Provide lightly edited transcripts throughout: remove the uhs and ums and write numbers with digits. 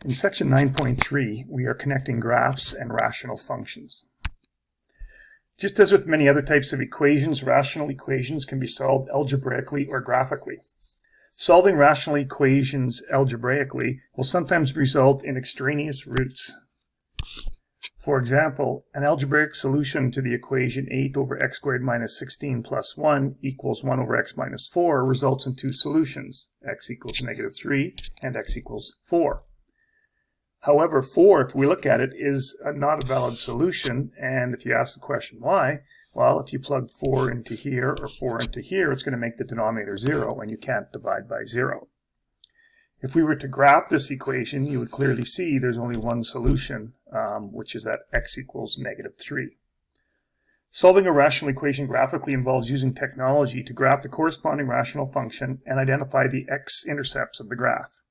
In section 9.3, we are connecting graphs and rational functions. Just as with many other types of equations, rational equations can be solved algebraically or graphically. Solving rational equations algebraically will sometimes result in extraneous roots. For example, an algebraic solution to the equation 8 over x squared minus 16 plus 1 equals 1 over x minus 4 results in two solutions, x equals negative 3 and x equals 4. However, 4, if we look at it, is not a valid solution, and if you ask the question why, well, if you plug 4 into here or 4 into here, it's going to make the denominator 0, and you can't divide by 0. If we were to graph this equation, you would clearly see there's only one solution, which is at x equals negative 3. Solving a rational equation graphically involves using technology to graph the corresponding rational function and identify the x-intercepts of the graph.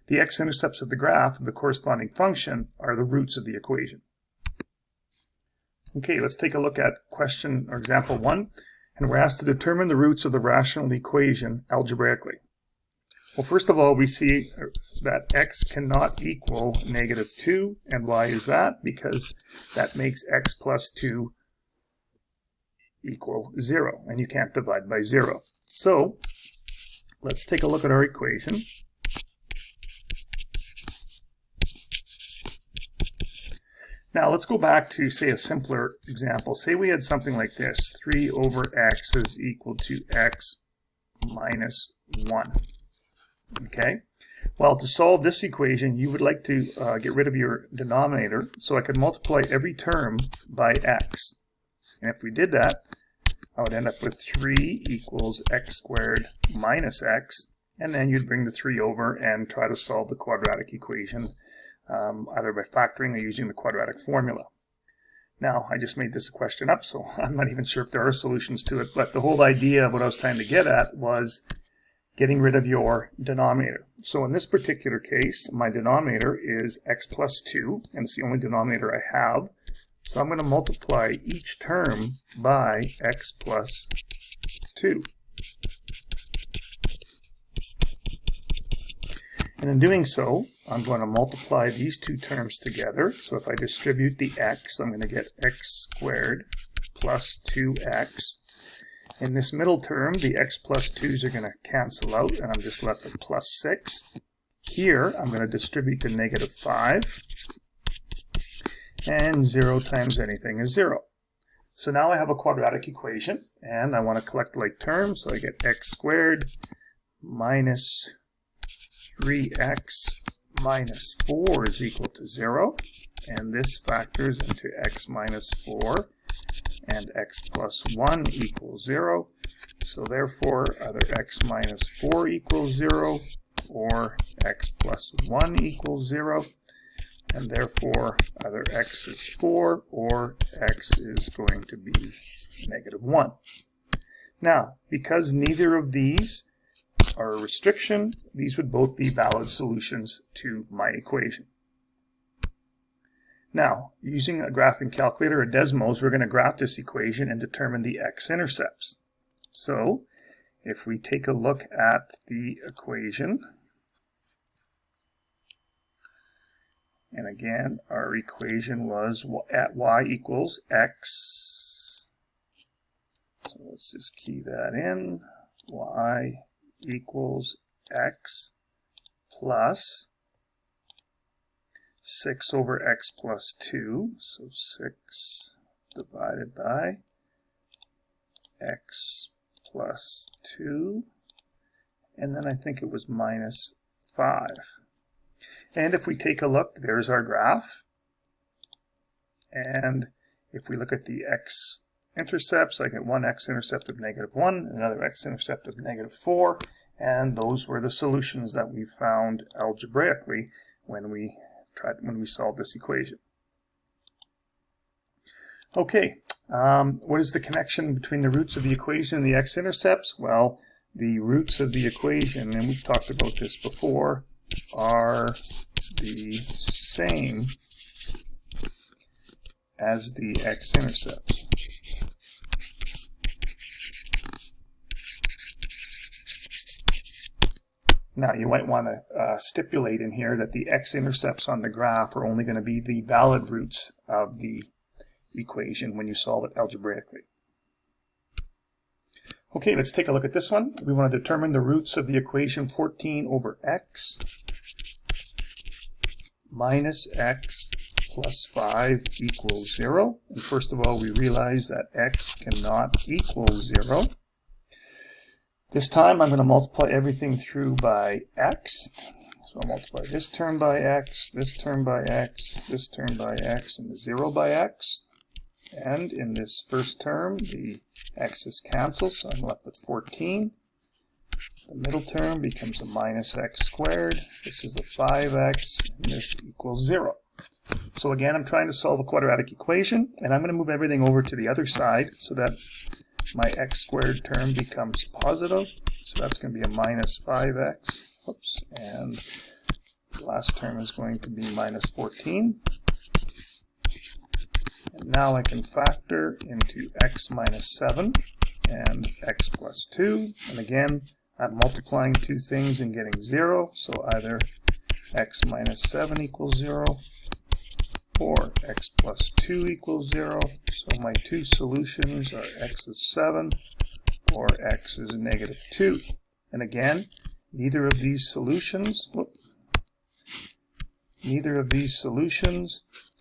The x-intercepts of the graph of the corresponding function are the roots of the equation. Okay, let's take a look at question or example 1, and we're asked to determine the roots of the rational equation algebraically. Well, first of all, we see that x cannot equal negative 2, and why is that? Because that makes x plus 2 equal 0, and you can't divide by 0. So, let's take a look at our equation. Now let's go back to, say, a simpler example. Say we had something like this. 3 over x is equal to x minus 1. Okay? Well, to solve this equation, you would like to get rid of your denominator, so I could multiply every term by x. And if we did that, I would end up with 3 equals x squared minus x, and then you'd bring the 3 over and try to solve the quadratic equation either by factoring or using the quadratic formula. Now, I just made this a question up, so I'm not even sure if there are solutions to it, but the whole idea of what I was trying to get at was getting rid of your denominator. So in this particular case, my denominator is x plus 2, and it's the only denominator I have. So I'm going to multiply each term by x plus 2. And in doing so, I'm going to multiply these two terms together. So if I distribute the x, I'm going to get x squared plus 2x. In this middle term, the x plus 2's are going to cancel out, and I'm just left with plus 6. Here, I'm going to distribute the negative 5. And 0 times anything is 0. So now I have a quadratic equation, and I want to collect like terms, so I get x squared minus 3x minus 4 is equal to 0, and this factors into x minus 4, and x plus 1 equals 0, so therefore either x minus 4 equals 0, or x plus 1 equals 0, and therefore either x is 4 or x is going to be negative 1. Now, because neither of these are a restriction, these would both be valid solutions to my equation. Now, using a graphing calculator or Desmos, we're going to graph this equation and determine the x-intercepts. So, if we take a look at the equation, and again, our equation was at y equals x. So let's just key that in. Y equals x plus 6 over x plus 2. So 6 divided by x plus 2. And then I think it was minus 5. And if we take a look, there's our graph. And if we look at the x-intercepts, I get one x-intercept of negative 1, another x-intercept of negative 4, and those were the solutions that we found algebraically when we solved this equation. Okay, what is the connection between the roots of the equation and the x-intercepts? Well, the roots of the equation, and we've talked about this before, are the same as the x-intercepts. Now you might want to stipulate in here that the x-intercepts on the graph are only going to be the valid roots of the equation when you solve it algebraically. Okay, let's take a look at this one. We want to determine the roots of the equation 14 over x minus x plus 5 equals 0. And first of all, we realize that x cannot equal 0. This time I'm going to multiply everything through by x. So I'll multiply this term by x, this term by x, this term by x, and the 0 by x. And in this first term, the x's cancel, so I'm left with 14. The middle term becomes a minus x squared. This is the 5x, and this equals 0. So again, I'm trying to solve a quadratic equation, and I'm going to move everything over to the other side so that my x squared term becomes positive. So that's going to be a minus 5x. Oops, and the last term is going to be minus 14. And now I can factor into x minus 7 and x plus 2. And again, I'm multiplying two things and getting 0. So either x minus 7 equals 0 or x plus 2 equals 0. So my two solutions are x is 7 or x is negative 2. And again, neither of these solutions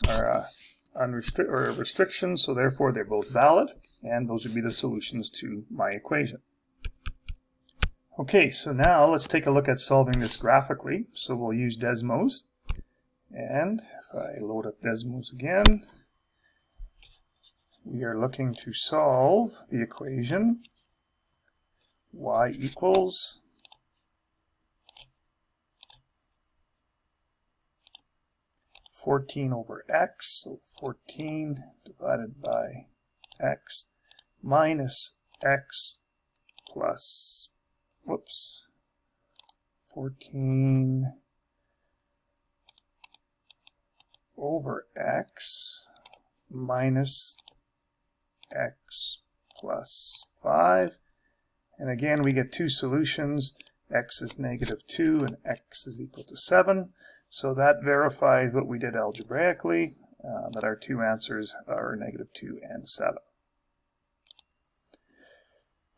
are a restriction, so therefore they're both valid, and those would be the solutions to my equation. Okay, so now let's take a look at solving this graphically. So we'll use Desmos, and if I load up Desmos again, we are looking to solve the equation y equals (14 over x), so 14 divided by x minus x plus, 14 over x minus x plus 5. And again, we get two solutions. X is negative 2 and x is equal to 7. So that verifies what we did algebraically, that our two answers are negative 2 and 7.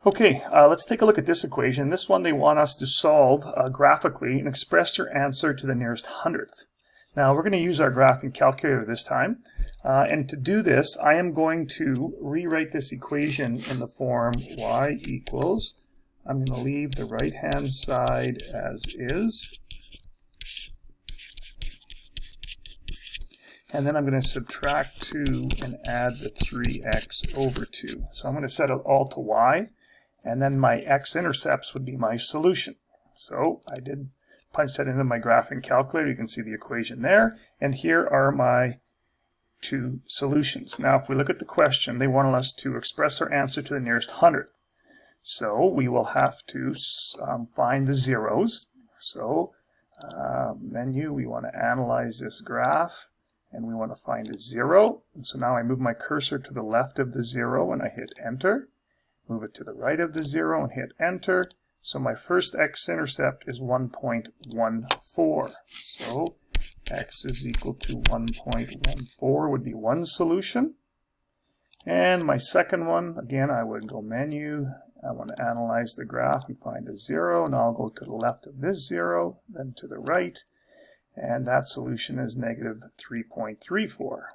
Okay, let's take a look at this equation. This one they want us to solve graphically and express your answer to the nearest hundredth. Now we're going to use our graphing calculator this time. And to do this, I am going to rewrite this equation in the form y equals, I'm going to leave the right-hand side as is. And then I'm going to subtract 2 and add the 3x over 2. So I'm going to set it all to y, and then my x-intercepts would be my solution. So I did punch that into my graphing calculator. You can see the equation there. And here are my two solutions. Now if we look at the question, they wanted us to express our answer to the nearest hundredth. So we will have to find the zeros. So menu, we want to analyze this graph, and we want to find a 0. And so now I move my cursor to the left of the 0 and I hit enter. Move it to the right of the 0 and hit enter. So my first x-intercept is 1.14. So x is equal to 1.14 would be one solution. And my second one, again, I would go menu. I want to analyze the graph and find a 0, and I'll go to the left of this 0, then to the right, and that solution is negative 3.34.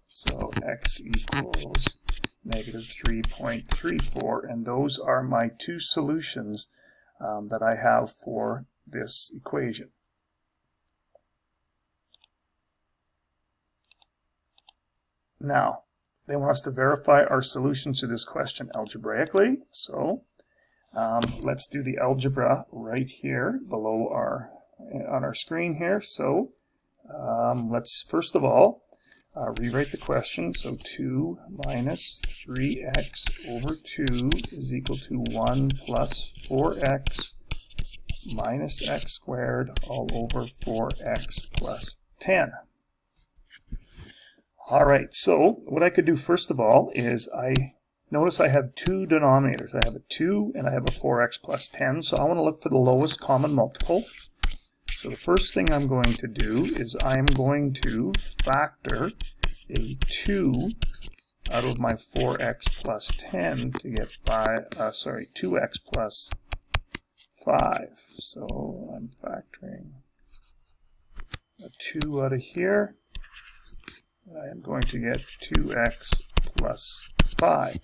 So x equals negative 3.34, and those are my two solutions that I have for this equation. Now, they want us to verify our solutions to this question algebraically. So let's do the algebra right here below on our screen here. So let's first of all rewrite the question. So 2 minus 3x over 2 is equal to 1 plus 4x minus x squared all over 4x plus 10. All right, so what I could do first of all is I notice I have two denominators. I have a 2 and I have a 4x plus 10. So I want to look for the lowest common multiple. So the first thing I'm going to do is I'm going to factor a 2 out of my 4x plus 10 to get 2x plus 5. So I'm factoring a 2 out of here. I am going to get 2x plus 5.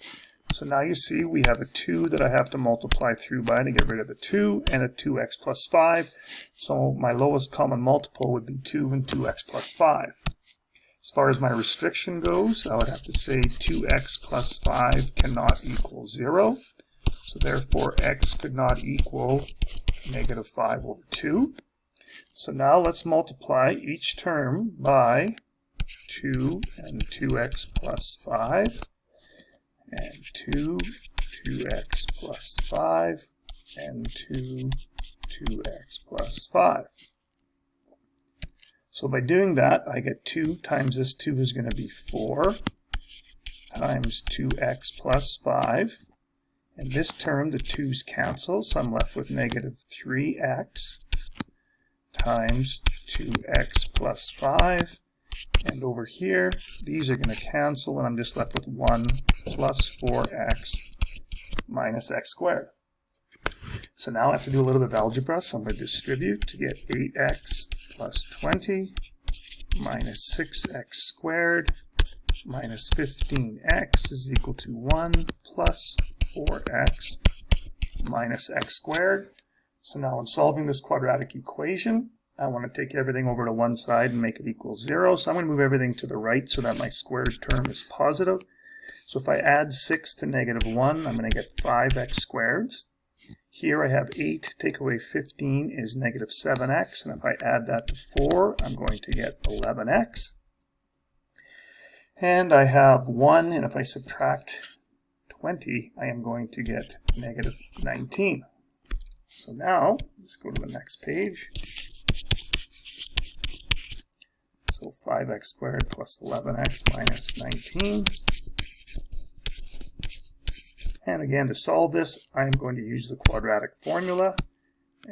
So now you see we have a 2 that I have to multiply through by to get rid of the 2, and a 2x plus 5. So my lowest common multiple would be 2 and 2x plus 5. As far as my restriction goes, I would have to say 2x plus 5 cannot equal 0. So therefore x could not equal negative 5 over 2. So now let's multiply each term by 2 and 2x plus 5, and 2x plus 5, and 2x plus 5. So by doing that, I get 2 times this 2 is going to be 4 times 2x plus 5. And this term, the 2's cancel, so I'm left with negative 3x times 2x plus 5. And over here, these are going to cancel, and I'm just left with 1 plus 4x minus x squared. So now I have to do a little bit of algebra, so I'm going to distribute to get 8x plus 20 minus 6x squared minus 15x is equal to 1 plus 4x minus x squared. So now in solving this quadratic equation, I want to take everything over to one side and make it equal 0. So I'm going to move everything to the right so that my squared term is positive. So if I add 6 to negative 1, I'm going to get 5x squareds. Here I have 8, take away 15 is negative 7x. And if I add that to 4, I'm going to get 11x. And I have 1, and if I subtract 20, I am going to get negative 19. So now, let's go to the next page. So 5x squared plus 11x minus 19. And again, to solve this, I'm going to use the quadratic formula.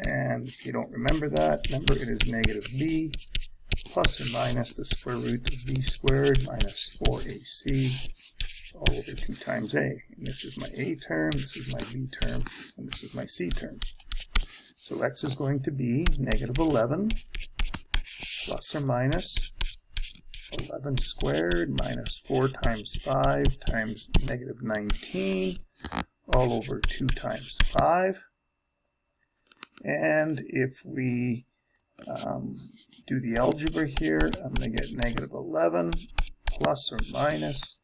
And if you don't remember that, remember it is negative b plus or minus the square root of b squared minus 4ac all over 2 times a. And this is my a term, this is my b term, and this is my c term. So x is going to be negative 11 plus or minus 11 squared minus 4 times 5 times negative 19 all over 2 times 5. And if we do the algebra here, I'm going to get negative 11 plus or minus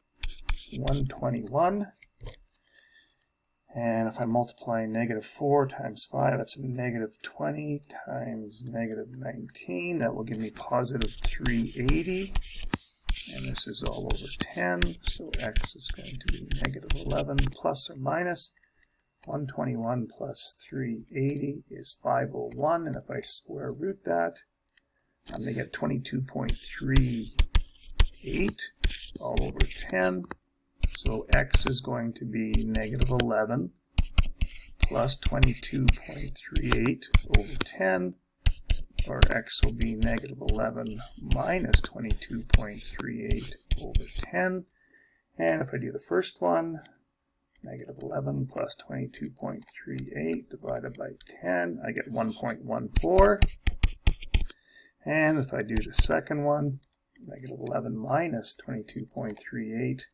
121. And if I multiply negative 4 times 5, that's negative 20 times negative 19. That will give me positive 380. And this is all over 10. So x is going to be negative 11 plus or minus 121 plus 380 is 501. And if I square root that, I'm going to get 22.38 all over 10. So x is going to be negative 11 plus 22.38 over 10, or x will be negative 11 minus 22.38 over 10. And if I do the first one, negative 11 plus 22.38 divided by 10, I get 1.14. And if I do the second one, negative 11 minus 22.38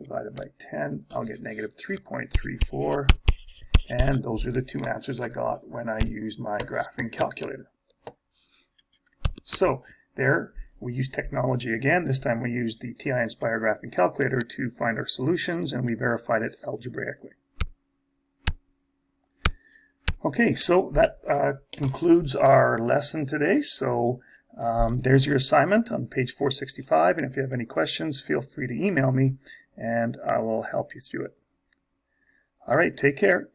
divided by 10, I'll get negative 3.34. And those are the two answers I got when I used my graphing calculator. So there, we used technology again. This time we used the TI Nspire graphing calculator to find our solutions, and we verified it algebraically. Okay, so that concludes our lesson today. So there's your assignment on page 465, and if you have any questions, feel free to email me, and I will help you through it. All right, take care.